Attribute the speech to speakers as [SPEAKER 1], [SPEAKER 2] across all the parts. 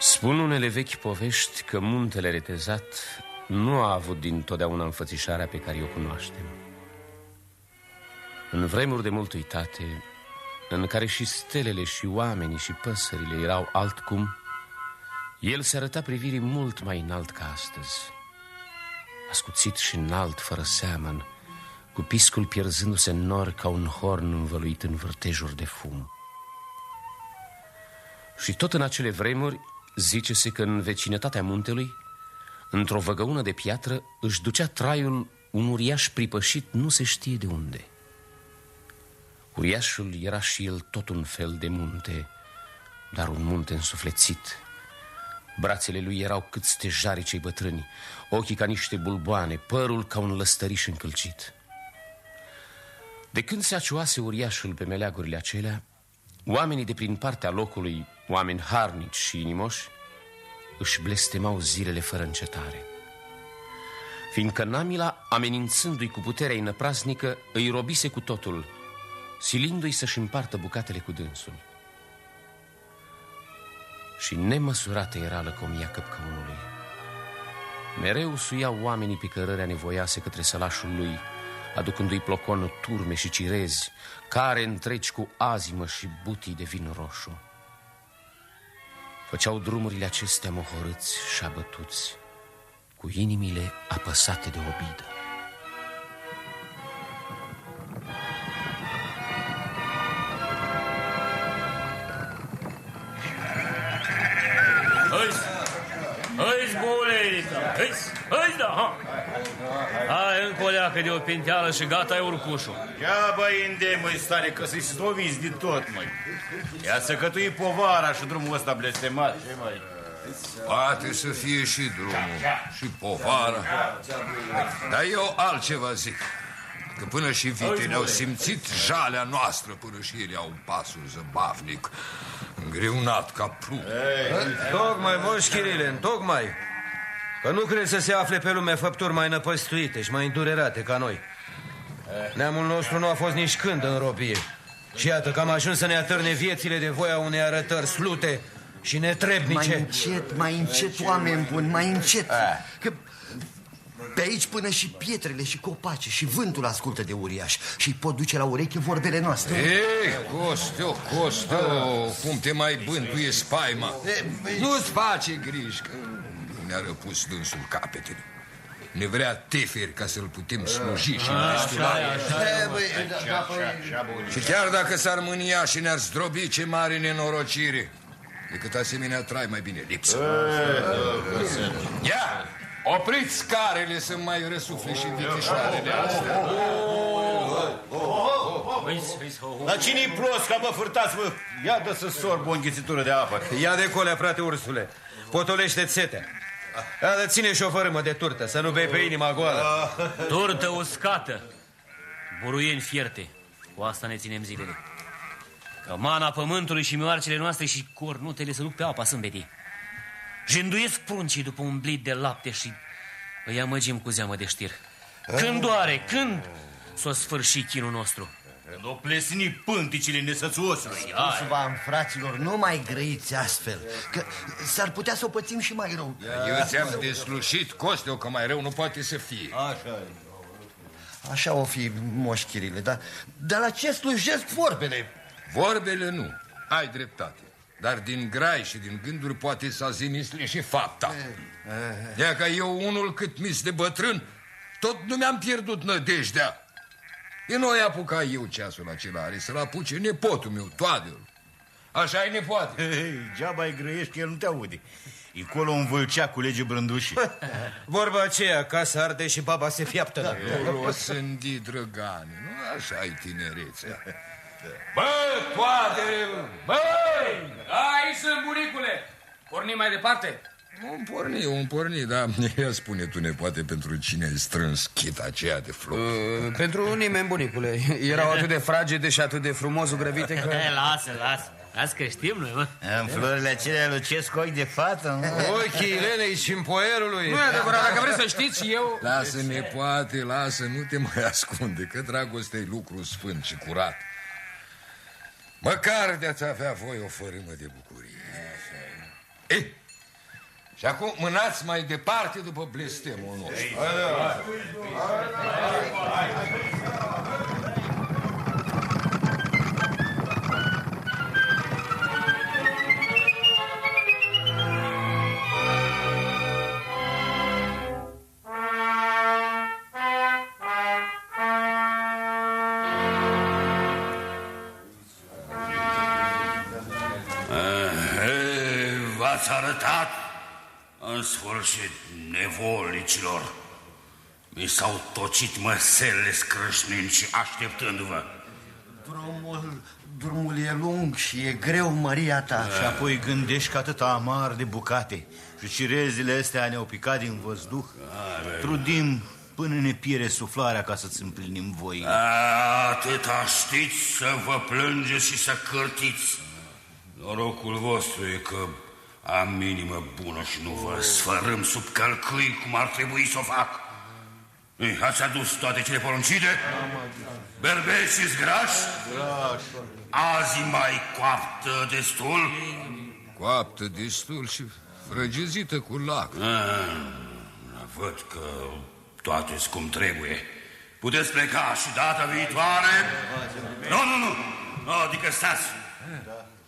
[SPEAKER 1] Spun unele vechi povești că muntele Retezat nu a avut dintotdeauna înfățișarea pe care o cunoaștem. În vremuri de mult uitate, în care și stelele și oamenii și păsările erau altcum, el se arăta privirii mult mai înalt ca astăzi, ascuțit și înalt, fără seamăn, cu piscul pierzându-se în nori ca un horn învăluit în vârtejuri de fum. Și tot în acele vremuri, zice-se că în vecinătatea muntelui, într-o văgăună de piatră, își ducea traiul un uriaș pripășit nu se știe de unde. Uriașul era și el tot un fel de munte, dar un munte însuflețit. Brațele lui erau cât stejarii cei bătrâni, ochii ca niște bulboane, părul ca un lăstăriș încălcit. De când se acioase uriașul pe meleagurile acelea, oamenii de prin partea locului, oameni harnici și inimoși, își blestemau zilele fără încetare. Fiindcă Namila, amenințându-i cu puterea inăpraznică, îi robise cu totul, silindu-i să-și împartă bucatele cu dânsul. Și nemăsurată era lăcomia căpcăunului. Mereu suiau oamenii pe cărărea nevoiase către sălașul lui, aducându-i ploconă turme și cirezi, care întregi cu azimă și butii de vin roșu. Făceau drumurile acestea mohorâți și abătuți, cu inimile apăsate de obidă.
[SPEAKER 2] Hăi, bolerica! Hăi, da, ha! Hai, încă o leacă de o pinteală și gata e urcușul.
[SPEAKER 3] Ia, băi, îndemn, stare, că să-i sloviți de tot, măi. Ia să cătui povara și drumul ăsta blestemat. Ce, mai?
[SPEAKER 4] Poate să fie și drumul, și povara. Dar eu altceva zic. Că până și vitele au simțit jalea noastră, până și ele au un pasul zăbavnic, îngreunat ca plumb.
[SPEAKER 5] Tocmai, moș Chirile, tocmai. Că nu crezi să se afle pe lume făpturi mai năpăstuite și mai îndurerate ca noi. Neamul nostru nu a fost nici când în robie. Și iată că am ajuns să ne atârne viețile de voia unei arătări slute și netrebnice.
[SPEAKER 6] Mai încet, oameni buni, mai încet. Că pe aici până și pietrele și copaci și vântul ascultă de uriaș și îi pot duce la ureche vorbele noastre.
[SPEAKER 4] Ei, Costeo, cum te mai bântuie spaima? Nu-ți face griji, că ne-a răpus dânsul capetele. Ne vrea teferi ca să-l putem sluji și îndestula. Și chiar dacă s-ar mânia și ne-ar zdrobi, ce mare nenorocire. Decât asemenea trai, mai bine lipsă. Ia, opriți scarele să mai răsufle și vitișoarele astea.
[SPEAKER 3] Dar cine-i prost, ca mă furtați, mă? Ia dă să sorb o înghițitură de apă.
[SPEAKER 5] Ia de colea, frate ursule. Potolește-ți setea. Ia, ține și o fărâmă de turtă, să nu bei pe inima goală.
[SPEAKER 2] Turtă uscată, buruieni fierte. Cu asta ne ținem zilele. Că mana pământului și mioarcele noastre și cornutele se duc pe apa sâmbetii. Jânduiesc pruncii după un blid de lapte și îi amăgim cu zeamă de știr. Când doare, când s-o sfârși chinul nostru?
[SPEAKER 3] Când o plesni pânticile nesățuosului.
[SPEAKER 6] Spus-vă, fraților, nu mai grăiți astfel, că s-ar putea să o pățim și mai rău.
[SPEAKER 4] Eu ți-am deslușit, Costeo, că mai rău nu poate să fie.
[SPEAKER 6] Așa o fi, moș Chirile, dar la ce slujesc vorbele?
[SPEAKER 4] Vorbele nu, ai dreptate. Dar din grai și din gânduri poate să azimisle și fapta. De că eu unul cât mis de bătrân, tot nu mi-am pierdut nădejdea. De noi apuca eu ceasul acela, are să-l apuce nepotul meu, Toadeul. Așa-i, nepoate?
[SPEAKER 3] Geaba-i grăiești că el nu te aude. E colo un vâlcea cu lege brândușii.
[SPEAKER 5] Vorba aceea, casa arde și baba se fiaptă.
[SPEAKER 4] O sândi, drăgane, nu așa-i tinerețea. Bă, Toadel! Băi!
[SPEAKER 7] Aici sunt, bunicule! Pornim mai departe?
[SPEAKER 4] Un porni, dar ia spune tu, nepoate, pentru cine ai strâns chita aceea de flori?
[SPEAKER 7] Pentru nimeni, bunicule. Erau atât de fragede și atât de frumos zugrăvite că...
[SPEAKER 2] Lasă că știm noi, mă.
[SPEAKER 3] În florile acelea lucesc ochi de fată, mă.
[SPEAKER 5] Ochii Elenei și împoierului.
[SPEAKER 7] Nu e adevărat, dacă vreți să știți, eu...
[SPEAKER 4] Lasă, nepoate, lasă, nu te mai ascunde, că dragostea e lucru sfânt și curat. Măcar de-ați avea voi o fărâmă de bucurie. Și acum mânați mai departe după blestemul nostru.
[SPEAKER 8] V-ați arătat în sfârșit nevolicilor. Mi s-au tocit măselele scrâșnind și așteptându-vă.
[SPEAKER 6] Drumul e lung și e greu, Maria ta.
[SPEAKER 3] Și apoi gândești că atâta amar de bucate și cirezile astea ne-au picat din văzduh. Trudim până ne piere suflarea ca să-ți împlinim voi.
[SPEAKER 8] Atâta știți să vă plângeți și să cârtiți. Norocul vostru e că am inimă bună și nu vă sfărâm sub călcâi cum ar trebui să o fac. Ați adus toate cele poruncite? Berbeci și zgrași? Azi mai coaptă destul?
[SPEAKER 4] Coaptă destul și frăgezită cu lac.
[SPEAKER 8] Văd că toate-s cum trebuie. Puteți pleca și data viitoare? Nu, adică stați.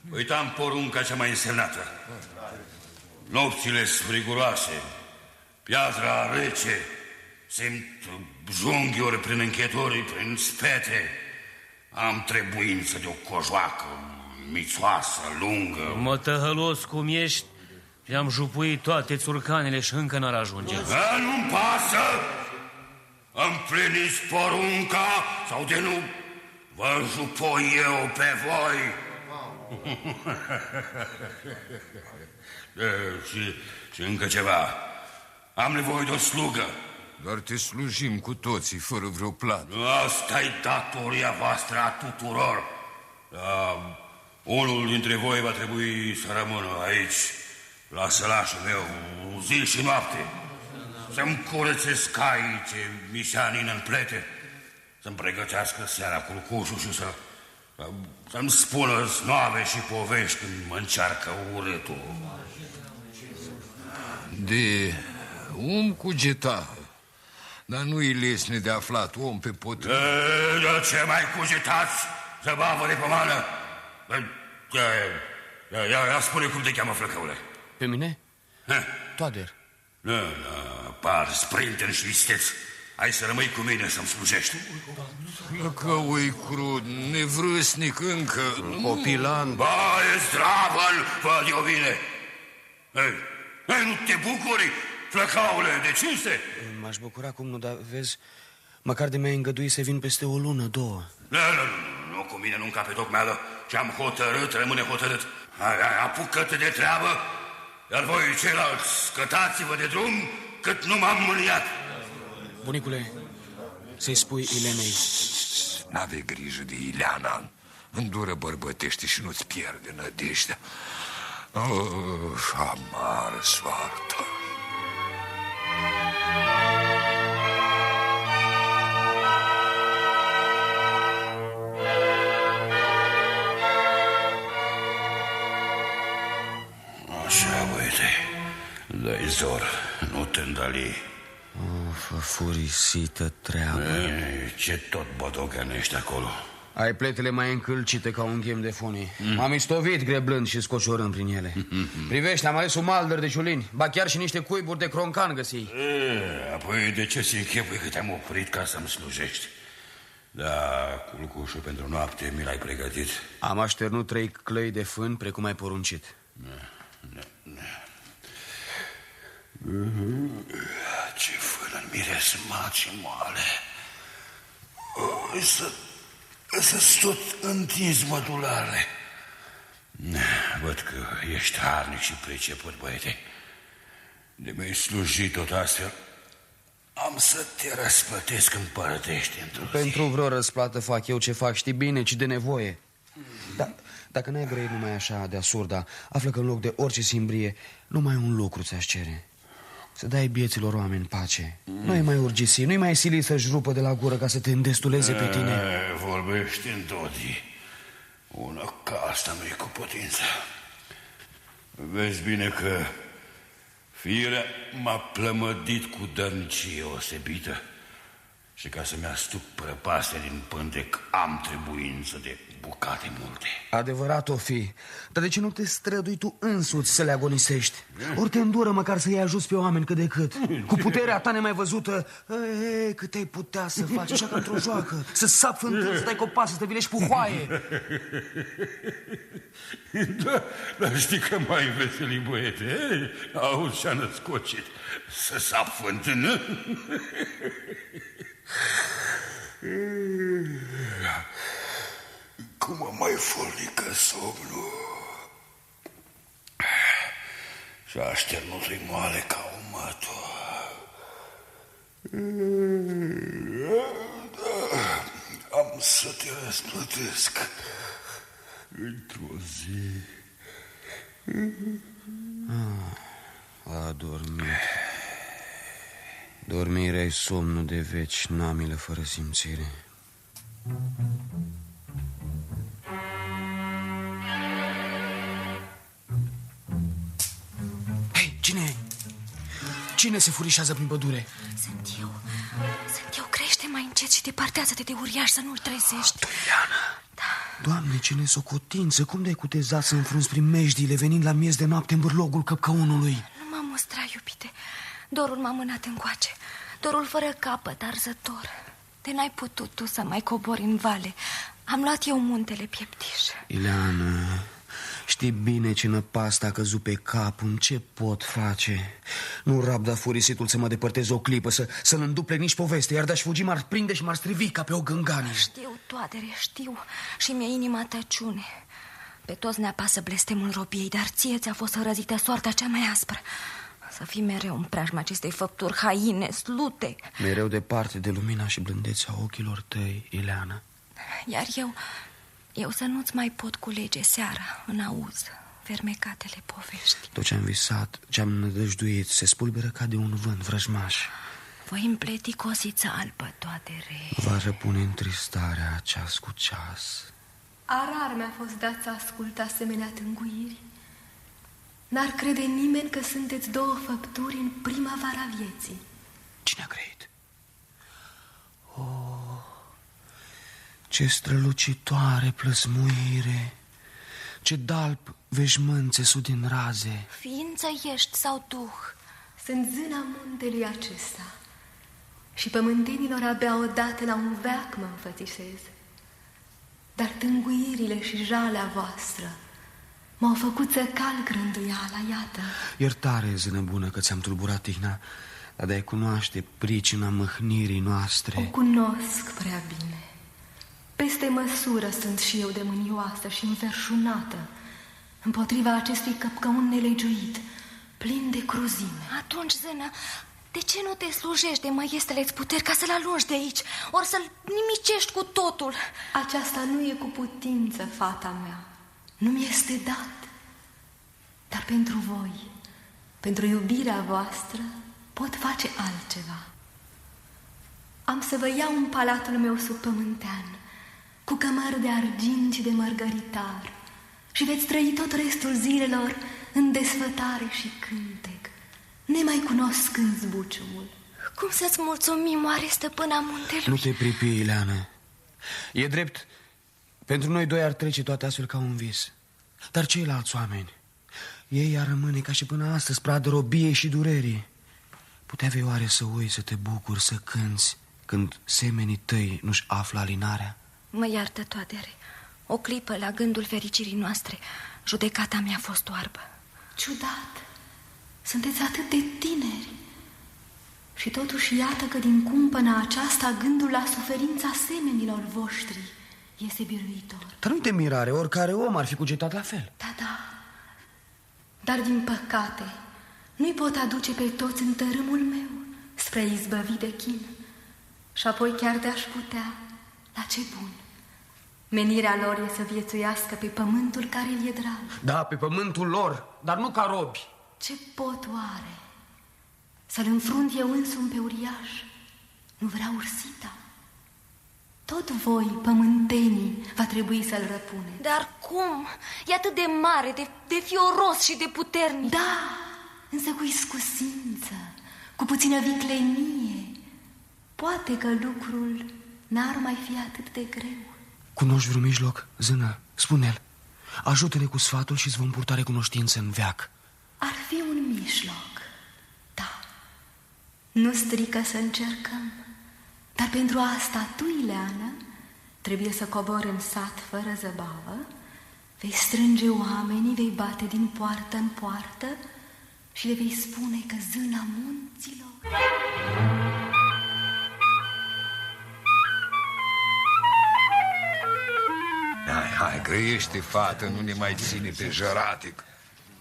[SPEAKER 8] Uitam porunca cea mai însemnată. Nopțile friguroase, piatra rece, simt junghiuri prin închetorii, prin spete. Am trebuință de o cojoacă mițoasă, lungă.
[SPEAKER 2] Mă, tăhălos cum ești, i-am jupuit toate țurcanele și încă n-ar ajunge.
[SPEAKER 8] Nu-mi pasă! Împliniți porunca sau de nu vă jupoi eu pe voi. Și încă ceva. Am nevoie de o slugă.
[SPEAKER 4] Doar te slujim cu toții, fără vreo plată.
[SPEAKER 8] Asta-i datoria voastră a tuturor. Unul dintre voi va trebui să rămână aici, la sălașul meu, zi și noapte. Să-mi curețe scai ce mi se anină în plete, să-mi pregătească seara culcușul și să-mi spună snoave și povești când mă încearcă urâtul.
[SPEAKER 4] De om cugetavă, dar nu-i lesne de aflat om pe potrivă.
[SPEAKER 8] De ce mai cugetați să bavă de pomană? Ia spune cum te cheamă, flăcăule.
[SPEAKER 7] Pe mine? Toader.
[SPEAKER 8] Par sprinter și isteț. Hai să rămâi cu mine să-mi slujești.
[SPEAKER 4] Flăcăui crud, nevrâsnic încă.
[SPEAKER 5] Copilan.
[SPEAKER 8] Ba, e zdravă-l, văd eu bine. Ei, nu te bucuri, flăcaule, de cinste?
[SPEAKER 7] M-aș bucura cum nu, dar vezi, măcar de mi-ai îngăduit să vin peste o lună, două.
[SPEAKER 8] Nu, cu mine nu încape tocmeală. Ce-am hotărât, rămâne hotărât. Apucă-te de treabă, iar voi ceilalți scătați-vă de drum, cât nu m-am mâniat.
[SPEAKER 7] Bunicule, să-i spui Ilenei.
[SPEAKER 4] N-ave grijă de Ileana. Îndură bărbătește și nu-ți pierde nădejdea. Amară soartă.
[SPEAKER 8] Așa, băiete, dă-i zor, nu te îndali.
[SPEAKER 7] Furisită treabă.
[SPEAKER 8] Ce tot bodogănești acolo?
[SPEAKER 7] Ai pletele mai încălcite ca un ghem de funii. M-am istovit greblând și scociorând prin ele. Privește, am ales un maldăr de ciulini, ba chiar și niște cuiburi de croncan găsi.
[SPEAKER 8] Apoi de ce ți închepui că te-am oprit ca să-mi slujești? Da, culcușul pentru noapte mi l-ai pregătit.
[SPEAKER 7] Am așternut 3 clăi de fân, precum ai poruncit.
[SPEAKER 8] Ce fân înmiresmat și moale. Să-ți tot întinzi mădularele. Văd că ești harnic și priceput, băiete. De mi-ai slujit tot astfel, am să te răsplătesc împărătești într-o zi.
[SPEAKER 7] Pentru vreo răsplată fac eu ce fac, știi bine, ci de nevoie. Dar dacă n-ai grăit numai așa de asurda, află că în loc de orice simbrie, numai un lucru ți-aș cere. Să dai bieților oameni pace. Nu-i mai urgisi, nu-i mai sili să-și rupă de la gură ca să te îndestuleze pe tine.
[SPEAKER 8] Vorbești în toti. Una ca asta nu-i cu putință. Vezi bine că Firea m-a plămădit cu dărnicie osebită și ca să-mi astup prăpastia din pântec am trebuință de bucate multe.
[SPEAKER 7] Adevărat o fi, dar de ce nu te strădui tu însuți să le agonisești? Ori te îndură măcar să-i ajuți pe oameni cât de cât. Cu puterea ta nemai văzută, cât ai putea să faci, așa ca într-o joacă. Să sap fântâni, să dai copac, să te vilești puhoaie.
[SPEAKER 8] Da, dar știi că mai veseli, băiete, auzi și-a născocit să sap fântână. Cum mă mai furnică somnul și așternutul-i moale ca un mătul. Am să te răsplătesc într-o zi.
[SPEAKER 7] A dormit. Dormirea-i somnul de veci, n-amilă fără simțire. Hei, cine? Cine se furișează prin pădure?
[SPEAKER 9] Sunt eu. Crește mai încet și departează-te de uriaș să nu-l trezești.
[SPEAKER 7] Tuliana.
[SPEAKER 9] Da.
[SPEAKER 7] Doamne, ce nesocotință! Cum de-ai cutezat să înfrunți prin mejdile venind la miez de noapte în bârlogul căpcăunului?
[SPEAKER 9] Nu m-am mustrat, iubite. Dorul m-a mânat încoace. Dorul fără capăt, arzător. De n-ai putut tu să mai cobori în vale. Am luat eu muntele Pieptiș.
[SPEAKER 7] Ileana, știi bine ce năpasta a căzut pe capul. Ce pot face? Nu rabda furisitul să mă depărtez o clipă, să-l înduplec nici poveste. Iar de-aș fugi m-ar prinde și m-ar strivi ca pe o gânganie.
[SPEAKER 9] Știu, Toadere, știu. Și mi-e inima tăciune. Pe toți ne apasă blestemul robiei, dar ție ți-a fost răzită soarta cea mai aspră. Să fii mereu în preajma acestei făpturi haine, slute.
[SPEAKER 7] Mereu departe de lumina și blândețea ochilor tăi, Ileana.
[SPEAKER 9] Iar eu să nu-ți mai pot culege seara în auz fermecatele povești.
[SPEAKER 7] Tot ce-am visat, ce-am nădăjduit, se spulberă ca de un vânt vrăjmaș.
[SPEAKER 9] Voi împleti cosița albă, Toadere.
[SPEAKER 7] Va răpune întristarea ceas cu ceas.
[SPEAKER 10] Arar mi-a fost dat să ascult asemenea tânguiri. N-ar crede nimeni că sunteți două făpturi în primăvara vieții.
[SPEAKER 7] Cine a creit? Oh, ce strălucitoare plăsmuire! Ce dalp veșmânțe sud din raze!
[SPEAKER 9] Ființă ești sau duh?
[SPEAKER 10] Sunt zâna muntelui acesta și pământenilor abia odată la un veac mă înfățișez. Dar tânguirile și jalea voastră m-au făcut să calc rânduiala, iată.
[SPEAKER 7] Iertare, zână bună, că ți-am tulburat tihna, dar de-ai cunoaște pricina mâhnirii noastre.
[SPEAKER 10] O cunosc prea bine. Peste măsură sunt și eu de mânioasă și înverșunată împotriva acestui căpcăun nelegiuit, plin de cruzime.
[SPEAKER 9] Atunci, zână, de ce nu te slujești de măiestele-ți puteri ca să-l alungi de aici, ori să-l nimicești cu totul?
[SPEAKER 10] Aceasta nu e cu putință, fata mea. Nu mi-este dat. Dar pentru voi, pentru iubirea voastră, pot face altceva. Am să vă iau în palatul meu subpământean, cu cămări de argint și de mărgăritar, și veți trăi tot restul zilelor în desfătare și cântec, nemai cunoscând zbuciumul.
[SPEAKER 9] Cum să-ți mulțumim, oare, stăpâna muntelui?
[SPEAKER 7] Nu te pripi, Ileana. E drept, pentru noi doi ar trece toate astfel ca un vis. Dar ceilalți oameni, ei ar rămâne ca și până astăzi, pradă robiei și durerii. Putea vei oare să uiți, să te bucuri, să cânți, când semenii tăi nu-și află alinarea?
[SPEAKER 9] Mă iartă, Toadere. O clipă la gândul fericirii noastre, judecata mea a fost oarbă.
[SPEAKER 10] Ciudat, sunteți atât de tineri. Și totuși iată că din cumpăna aceasta gândul la suferința semenilor voștri iese biruitor.
[SPEAKER 7] Dar nu te mirare, oricare om ar fi cugetat la fel.
[SPEAKER 10] Da, da. Dar din păcate nu-i pot aduce pe toți în tărâmul meu spre izbăvi de chin. Și apoi chiar de-aș putea, la ce bun? Menirea lor e să viețuiască pe pământul care îl e drag.
[SPEAKER 7] Da, pe pământul lor, dar nu ca robi.
[SPEAKER 10] Ce pot oare? Să-l înfrunt eu însumi pe uriaș? Nu vrea ursita? Tot voi, pământenii, va trebui să-l răpune.
[SPEAKER 9] Dar cum? E atât de mare, de fioros și de puternic.
[SPEAKER 10] Da, însă cu iscusință, cu puțină viclenie. Poate că lucrul n-ar mai fi atât de greu.
[SPEAKER 7] Cunoști vreun mijloc, Zână? Spune-l. Ajută-ne cu sfatul și îți vom purta recunoștință în veac.
[SPEAKER 10] Ar fi un mijloc, da. Nu strică să încercăm. Dar pentru asta tu, Ileana, trebuie să cobori în sat fără zăbavă, vei strânge oamenii, vei bate din poartă în poartă și le vei spune că Zâna Munților...
[SPEAKER 4] Hai, grăiește, fată, nu ne mai ține pe jăratic.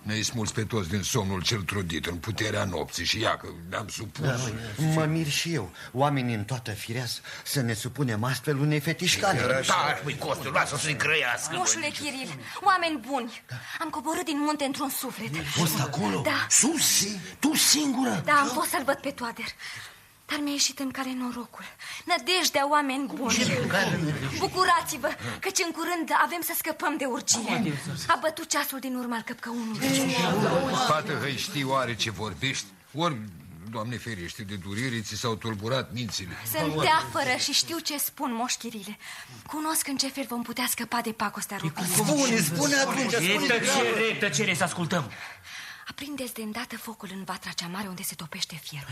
[SPEAKER 4] Ne-ai smuls pe toți din somnul cel trudit în puterea nopții și ia că ne-am supus.
[SPEAKER 6] Mă mir și eu, oamenii în toată firea să ne supunem astfel unei fetișcane.
[SPEAKER 3] Da, măi, Costu, lasă să-i grăiască.
[SPEAKER 9] Moșule Chiril, oameni buni, am coborât din munte într-un suflet.
[SPEAKER 6] Fost acolo?
[SPEAKER 9] Da.
[SPEAKER 6] Sus? Tu singură?
[SPEAKER 9] Da, am fost să-l văd pe Toader. Dar mi-a ieșit în cale norocul. Nădejdea, oameni buni. Bucurați-vă, căci în curând avem să scăpăm de urgie. A bătut ceasul din urma al căpcăunului.
[SPEAKER 4] Fată, hăi, știi oare ce vorbești? Ori, Doamne ferește, de durere ți s-au tulburat mințile.
[SPEAKER 9] Sunt teafără și știu ce spun, Moș Chirile. Cunosc în ce fel vom putea scăpa de pacostea robiei.
[SPEAKER 6] Spune atunci, spune.
[SPEAKER 2] Tăcere, să ascultăm.
[SPEAKER 9] Aprindeți de îndată focul în vatra cea mare unde se topește fierul.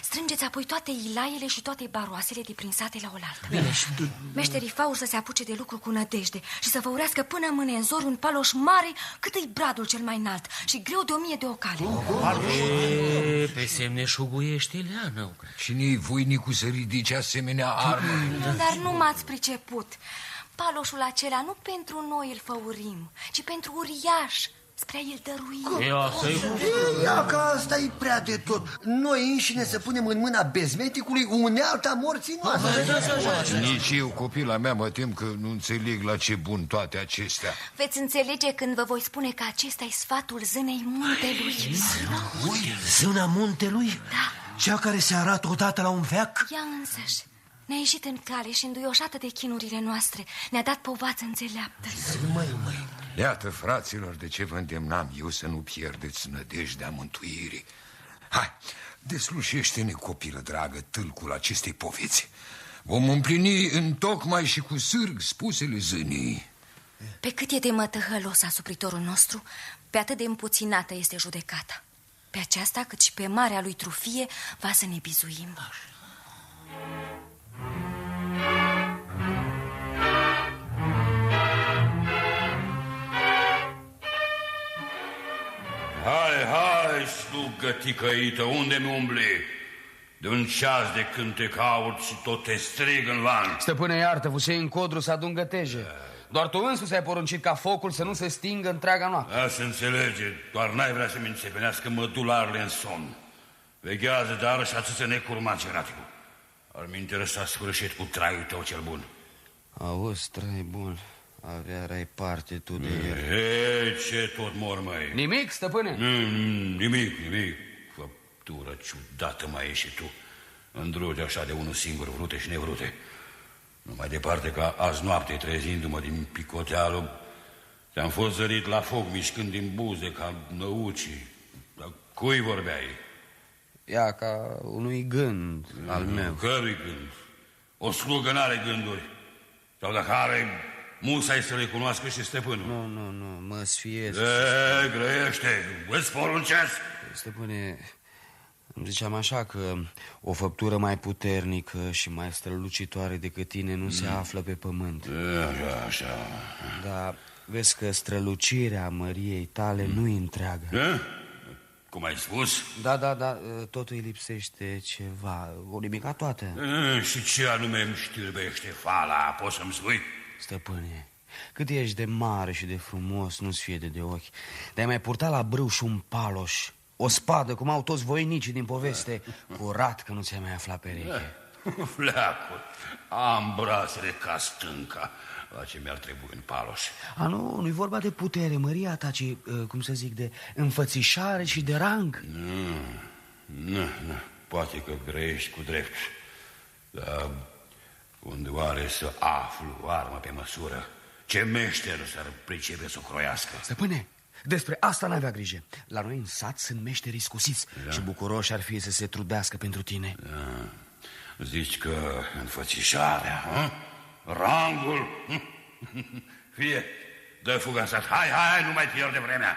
[SPEAKER 9] Strângeți apoi toate ilaiele și toate baroasele deprinsate la oaltă. Meșterii Faur să se apuce de lucru cu nădejde și să vă urească până mâine în zori un paloș mare cât îi bradul cel mai înalt și greu de 1000 de ocale.
[SPEAKER 2] Pe semne șuguiește, Ileana.
[SPEAKER 4] Cine-i voinicul să ridice asemenea armă?
[SPEAKER 9] Dar nu m-ați priceput. Paloșul acela nu pentru noi îl făurim, ci pentru uriaș, spre el dăruim.
[SPEAKER 6] Ia că asta e prea de tot. Noi înșine să punem în mâna bezmeticului unealta morții noastre.
[SPEAKER 4] Nici eu, copila mea, mă tem că nu înțeleg la ce bun toate acestea.
[SPEAKER 9] Veți înțelege când vă voi spune că acesta e sfatul Zânei Muntelui.
[SPEAKER 6] Zâna Muntelui?
[SPEAKER 9] Da.
[SPEAKER 6] Cea care se arată odată la un veac?
[SPEAKER 9] Ea însăși ne-a ieșit în cale și înduioșată de chinurile noastre ne-a dat povață înțeleaptă.
[SPEAKER 4] Iată, fraților, de ce vă îndemnam eu să nu pierdeți nădejdea mântuirii. Hai, deslușește-ne, copilă dragă, tâlcul acestei poveți. Vom împlini întocmai și cu sârg spusele zânii.
[SPEAKER 9] Pe cât e de mătăhălos asupritorul nostru, pe atât de împuținată este judecata. Pe aceasta, cât și pe marea lui Trufie, va să ne bizuim.
[SPEAKER 8] Hai, slugă ticăită, unde mi umbli? De un ceas de când te caut și tot te strig în van.
[SPEAKER 7] Stăpâne, iartă, fusei în codru să adun găteje. Doar tu însuți ai poruncit ca focul să nu se stingă întreaga noapte.
[SPEAKER 8] Da, se înțelege, doar n-ai vrea să-mi înțepenească mădularele în somn. Veghează, dar și atâția necurmat, Geratiu. Ar mi interesa scurășit cu traiul tău cel bun.
[SPEAKER 7] Auzi, trai bun, aveai parte tu de el.
[SPEAKER 8] Ce tot mor, măi?
[SPEAKER 7] Nimic, stăpâne?
[SPEAKER 8] Nimic. Făptură ciudată mai ești și tu. Îndruge așa de unul singur, vrute și nevrute. Nu mai departe ca azi noapte, trezindu-mă din picotealul, te-am fost zărit la foc, mișcând din buze ca năucii. Dar cui vorbeai?
[SPEAKER 7] Ia ca unui gând al meu.
[SPEAKER 8] Cărui gând? O slugă n-are gânduri. Sau dacă are, musai să le cunoască și stăpânul.
[SPEAKER 7] Nu, mă sfiez.
[SPEAKER 8] Grăiește, îți poruncesc.
[SPEAKER 7] Stăpâne, îmi ziceam așa că o făptură mai puternică și mai strălucitoare decât tine nu se află pe pământ.
[SPEAKER 8] Așa.
[SPEAKER 7] Dar vezi că strălucirea măriei tale nu-i întreagă.
[SPEAKER 8] Cum ai spus?
[SPEAKER 7] Da, totul îi lipsește ceva, o nimica toată.
[SPEAKER 8] Și ce anume îmi știrbește fala, poți să-mi spui?
[SPEAKER 7] Stăpâne, cât ești de mare și de frumos, nu-ți fie de ochi. Te-ai mai purtat la brâu și un paloș, o spadă, cum au toți voinicii din poveste. Curat că nu ți-ai mai aflat pereche.
[SPEAKER 8] Fleacul, am brațele ca stânca. La ce mi-ar trebui în paloș?
[SPEAKER 7] Nu-i vorba de putere, măria ta, ci, cum să zic, de înfățișare și de rang.
[SPEAKER 8] Nu, poate că grăiești cu drept. Dar unde oare să aflu o armă pe măsură? Ce meșter s-ar pricepe să o croiască?
[SPEAKER 7] Stăpâne, Despre asta n-avea grijă. La noi în sat sunt meșteri iscusiți, și bucuroși ar fi să se trudească pentru tine.
[SPEAKER 8] Zici că înfățișarea, rangul, fie, dă fuga în sat. Hai, nu mai pierde vremea.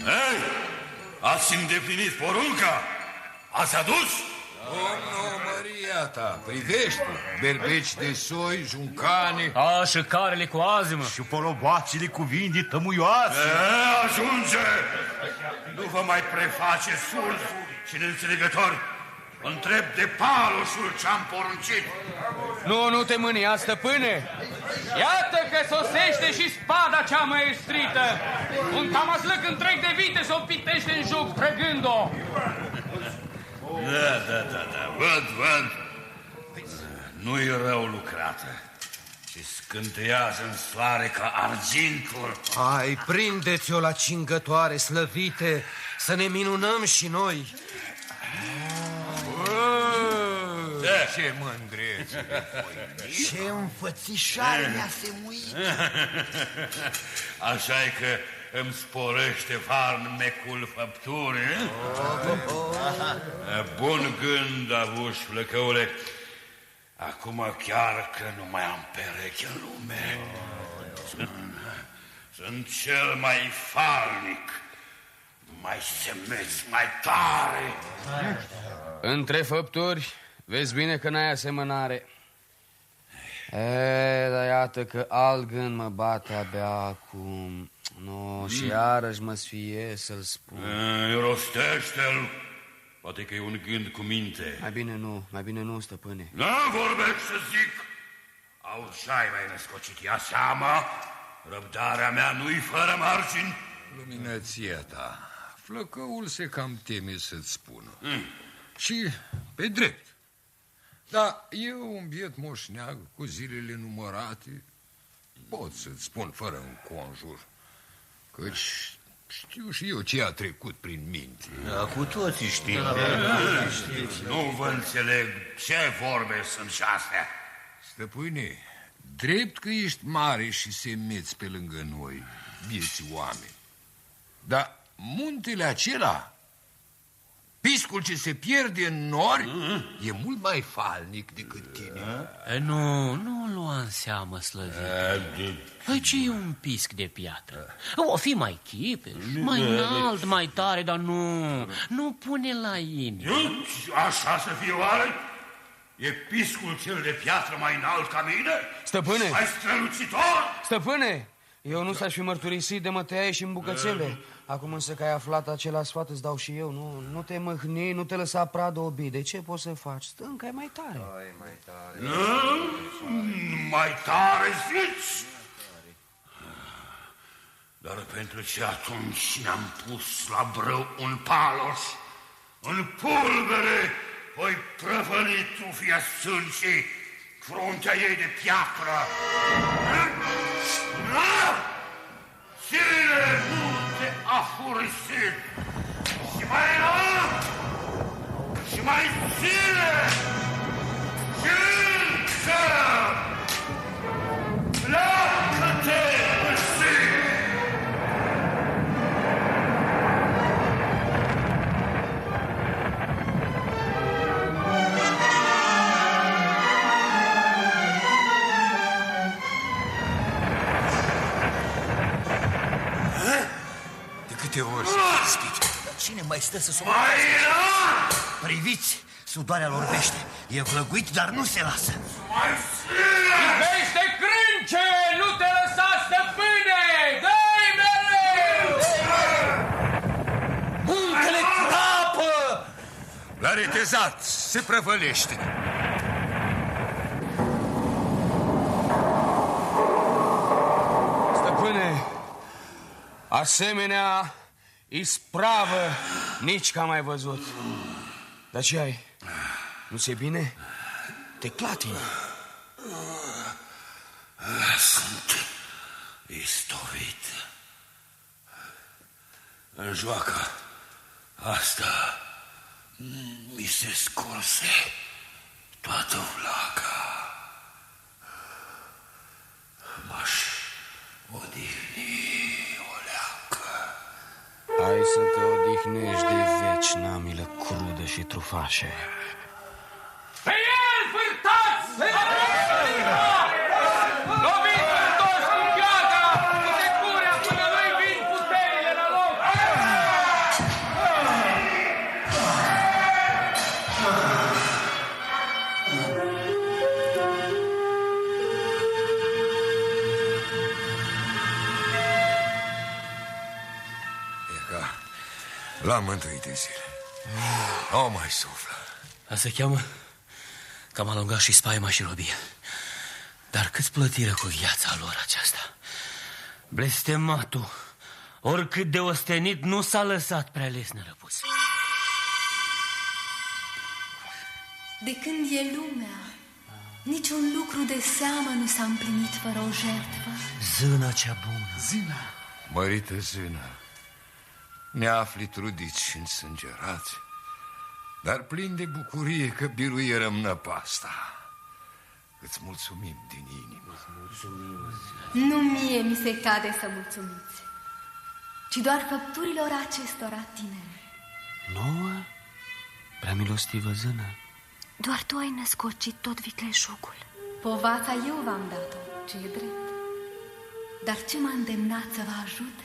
[SPEAKER 8] Hei, ați îndeplinit porunca? Ați adus?
[SPEAKER 4] Domnul Maria ta, privește, berbeci de soi, juncane.
[SPEAKER 2] Și carele cu azimă.
[SPEAKER 3] Și poloboacele cu vin de tămuioase.
[SPEAKER 8] Ajunge! Nu vă mai preface surzi și neînțelegători. Întreb de paloșul ce-am poruncit.
[SPEAKER 7] Nu te mânia, stăpâne. Iată că sosește și spada cea maestrită. Un tamazlăc întreg de vite s-o pitește în joc, trăgând-o.
[SPEAKER 8] Da, văd. Nu-i rău lucrată. Și scânteiază în soare ca argintul.
[SPEAKER 5] Hai, prindeți-o la cingătoare slăvite, să ne minunăm și noi.
[SPEAKER 4] Ce mândrețe!
[SPEAKER 6] Ce înfățișare mi-a semuit!
[SPEAKER 8] Așa-i că îmi sporește farmecul făpturii. Bun gând avuși, flăcăule. Acum chiar că nu mai am pereche în lume. Sunt cel mai falnic, mai semeț, mai tare.
[SPEAKER 7] Între făpturi, vezi bine că n-ai asemănare. Dar iată că alt gând mă bate abia acum. Și iarăși mă sfie să-l spun.
[SPEAKER 8] Rostește-l. Poate că e un gând cu minte.
[SPEAKER 7] Mai bine nu, stăpâne.
[SPEAKER 8] Nu vorbești să zic. Auzi-ai mai născocit, ia seama. Răbdarea mea nu-i fără margini.
[SPEAKER 4] Luminăția ta, flăcăul se cam teme să-ți spună. Și pe drept. Dar eu, un biet moșneag cu zilele numărate, pot să-ți spun fără înconjur, căci știu și eu ce a trecut prin minte.
[SPEAKER 3] Da, cu toții știm.
[SPEAKER 8] Nu vă înțeleg ce vorbe sunt și astea.
[SPEAKER 4] Stăpâne, drept că ești mare și semeți pe lângă noi, bieți oameni. Dar muntele acela, piscul ce se pierde în nori, e mult mai falnic decât tine.
[SPEAKER 2] Nu lua în seamă, slăvit. Păi ce e un pisc de piatră? O fi mai chipeș, mai înalt, mai tare, dar nu pune la inimă.
[SPEAKER 8] Așa să fie oare? E piscul cel de piatră mai înalt ca mine?
[SPEAKER 7] Stăpâne!
[SPEAKER 8] Mai strălucitor?
[SPEAKER 7] Stăpâne! Eu nu s-aș fi mărturisit de mă tăiai și în bucățele. Acum însă că ai aflat acela sfat, îți dau și eu. Nu te mâhni, nu te lăsa pradă obii. De ce poți să faci? Stânca e mai tare.
[SPEAKER 8] Mai tare zici? Dar pentru ce atunci ne-am pus la brâu un palos, în pulbere, voi prăvăli tufia sâncii, fruntea ei de piatră. Ține munte afurisit și mai înalt și mai ține și încă pleacă-te păsit.
[SPEAKER 6] Cine mai stă să soare? Priviți, sudoarea lor orbește. E vlăguit, dar nu se lasă.
[SPEAKER 5] Ivește crânce, nu te lăsa, stăpâne! Dă-i mereu!
[SPEAKER 6] Muntele crapă!
[SPEAKER 4] L-a retezat, se prăvălește.
[SPEAKER 7] Stăpâne, asemenea ispravă nici că am mai văzut. Dar ce ai? Nu ți-e bine? Te clatini.
[SPEAKER 8] Sunt istovit. În joaca asta Mi se scurse toată vlaga. M-aș odihni o leacă.
[SPEAKER 7] Hai să te odihnești de veci, namilă crudă și trufașe.
[SPEAKER 2] Pe el, fârtați! Loviți-l toți cu gheata! Cu securea până nu-i vin puterile la loc!
[SPEAKER 4] L-am întâi de zile. Nu mai suflă.
[SPEAKER 2] Asta se cheamă că am alungat și spaima și robia. Dar câți plătiră cu viața lor aceasta? Blestematul, oricât de ostenit, nu s-a lăsat prea les nerăpus.
[SPEAKER 10] De când e lumea, niciun lucru de seamă nu s-a împlinit fără o jertfă.
[SPEAKER 2] Zâna cea bună.
[SPEAKER 4] Zâna. Mărită zână, ne afli trudiți și însângerați, dar plini de bucurie că biruierăm năpasta. Îți mulțumim din inimă.
[SPEAKER 10] Nu mie mi se cade să mulțumiți, ci doar făpturilor acestora tinere.
[SPEAKER 7] Nouă? Prea milostivă zână.
[SPEAKER 9] Doar tu ai născocit tot vicleșugul.
[SPEAKER 10] Povața eu v-am dat-o, ce e drept. Dar ce m-a îndemnat să vă ajut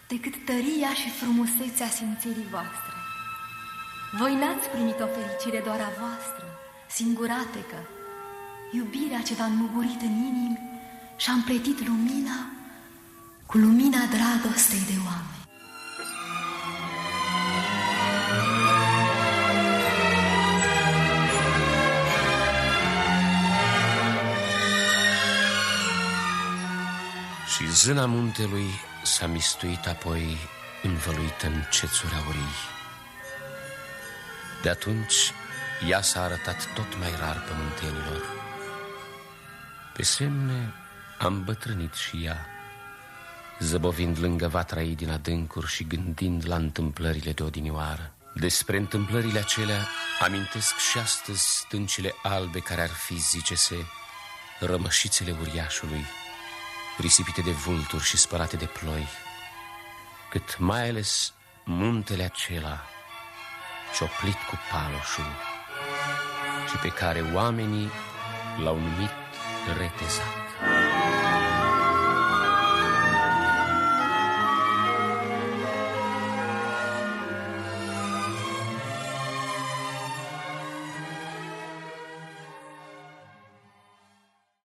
[SPEAKER 10] decât tăria și frumusețea simțirii voastre? Voi n-ați primit o fericire doar a voastră, singuratecă, iubirea ce v-a înmugurit în inimi și-a împletit lumina cu lumina dragostei de oameni.
[SPEAKER 1] Și zâna muntelui s-a mistuit apoi învăluită în cețuri aurii. De atunci ea s-a arătat tot mai rar pământenilor. Pe semne am bătrânit și ea, zăbovind lângă vatra ei din adâncuri și gândind la întâmplările de odinioară. Despre întâmplările acelea amintesc și astăzi stâncile albe care ar fi, zice-se, rămășițele uriașului, risipite de vulturi și spălate de ploi, cât mai ales muntele acela cioplit cu paloșul și pe care oamenii l-au numit Retezat.